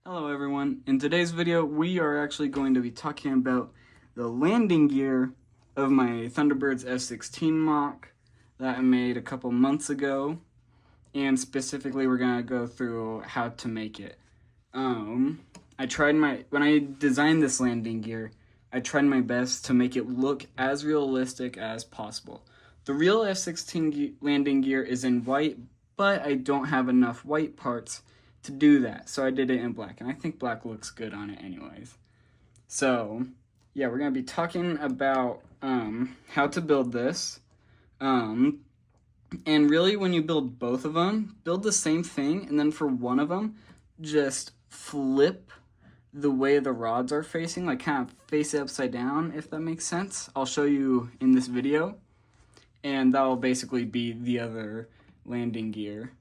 Hello everyone. In today's video, we are actually going to be talking about the landing gear of my Thunderbird's F-16 mock that I made a couple months ago, and specifically we're going to go through how to make it. When I designed this landing gear, I tried my best to make it look as realistic as possible. The real F-16 landing gear is in white, but I don't have enough white parts to do that, so I did it in black, and I think black looks good on it anyways. So yeah, we're gonna be talking about how to build this, and really when you build both of them, build the same thing, and then for one of them, just flip the way the rods are facing, like kind of face it upside down, if that makes sense. I'll show you in this video, and that will basically be the other landing gear.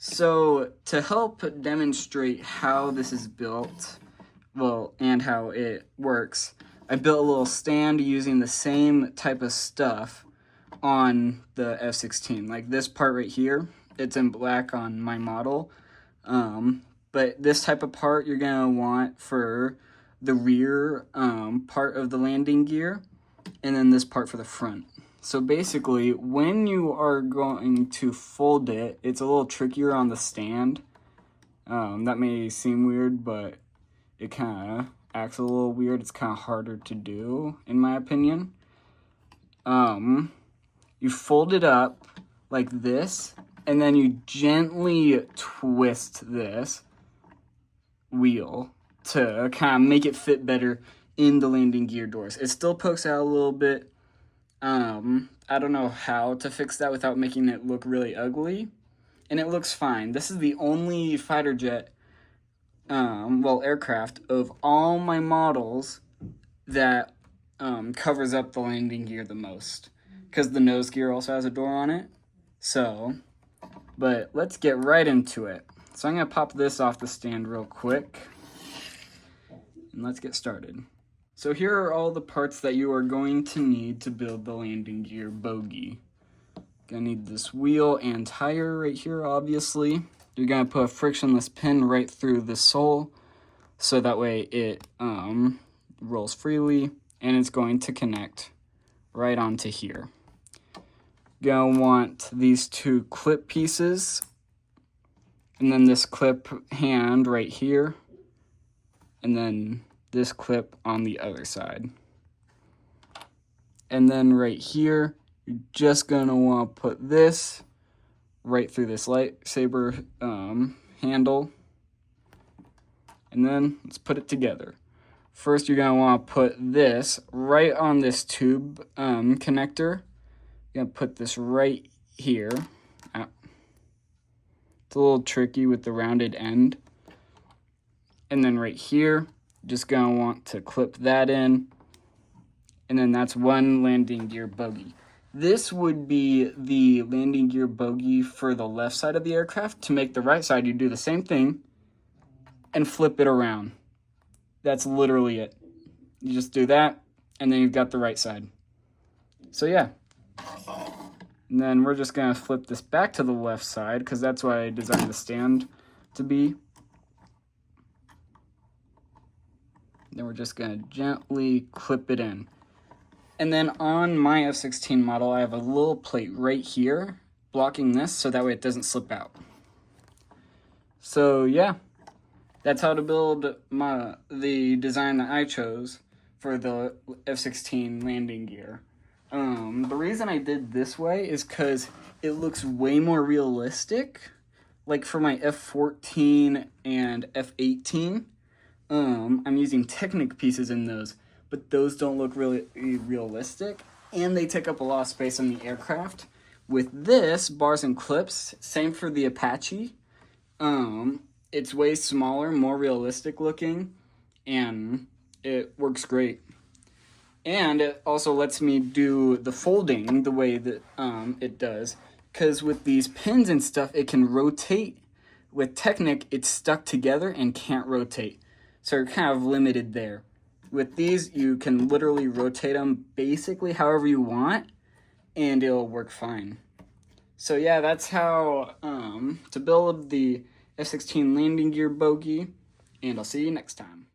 So to help demonstrate how this is built, and how it works, I built a little stand using the same type of stuff on the F-16. Like this part right here, it's in black on my model, but this type of part you're gonna want for the rear part of the landing gear, and then this part for the front. So basically, when you are going to fold it, it's a little trickier on the stand. That may seem weird, but it kind of acts a little weird. It's kind of harder to do, in my opinion. You fold it up like this, and then you gently twist this wheel to kind of make it fit better in the landing gear doors. It still pokes out a little bit. I don't know how to fix that without making it look really ugly, and it looks fine. This is the only fighter jet, aircraft of all my models that covers up the landing gear the most, because the nose gear also has a door on it. So, but let's get right into it. So I'm gonna pop this off the stand real quick, and let's get started. So here are all the parts that you are going to need to build the landing gear bogie. Gonna need this wheel and tire right here, obviously. You're gonna put a frictionless pin right through the sole, so that way it rolls freely, and it's going to connect right onto here. Gonna want these two clip pieces, and then this clip hand right here, and then this clip on the other side. And then right here, you're just gonna want to put this right through this lightsaber handle. And then let's put it together. First, you're gonna want to put this right on this tube connector. You're gonna put this right here. It's a little tricky with the rounded end. And then right here, just gonna want to clip that in, and then that's one landing gear bogie. This would be the landing gear bogie for the left side of the aircraft. To make the right side, you do the same thing and flip it around. That's literally it. You just do that, and then you've got the right side. So yeah. And then we're just gonna flip this back to the left side, because that's what I designed the stand to be. Then we're just gonna gently clip it in. And then on my F-16 model, I have a little plate right here blocking this, so that way it doesn't slip out. So yeah, that's how to build the design that I chose for the F-16 landing gear. The reason I did this way is because it looks way more realistic. Like for my F-14 and F-18, I'm using Technic pieces in those, but those don't look really realistic, and they take up a lot of space on the aircraft. With this, bars and clips, same for the Apache. It's way smaller, more realistic looking, and it works great. And it also lets me do the folding the way that it does, because with these pins and stuff, it can rotate. With Technic, it's stuck together and can't rotate. So you're kind of limited there. With these, you can literally rotate them basically however you want, and it'll work fine. So yeah, that's how to build the F-16 landing gear bogie. and I'll see you next time.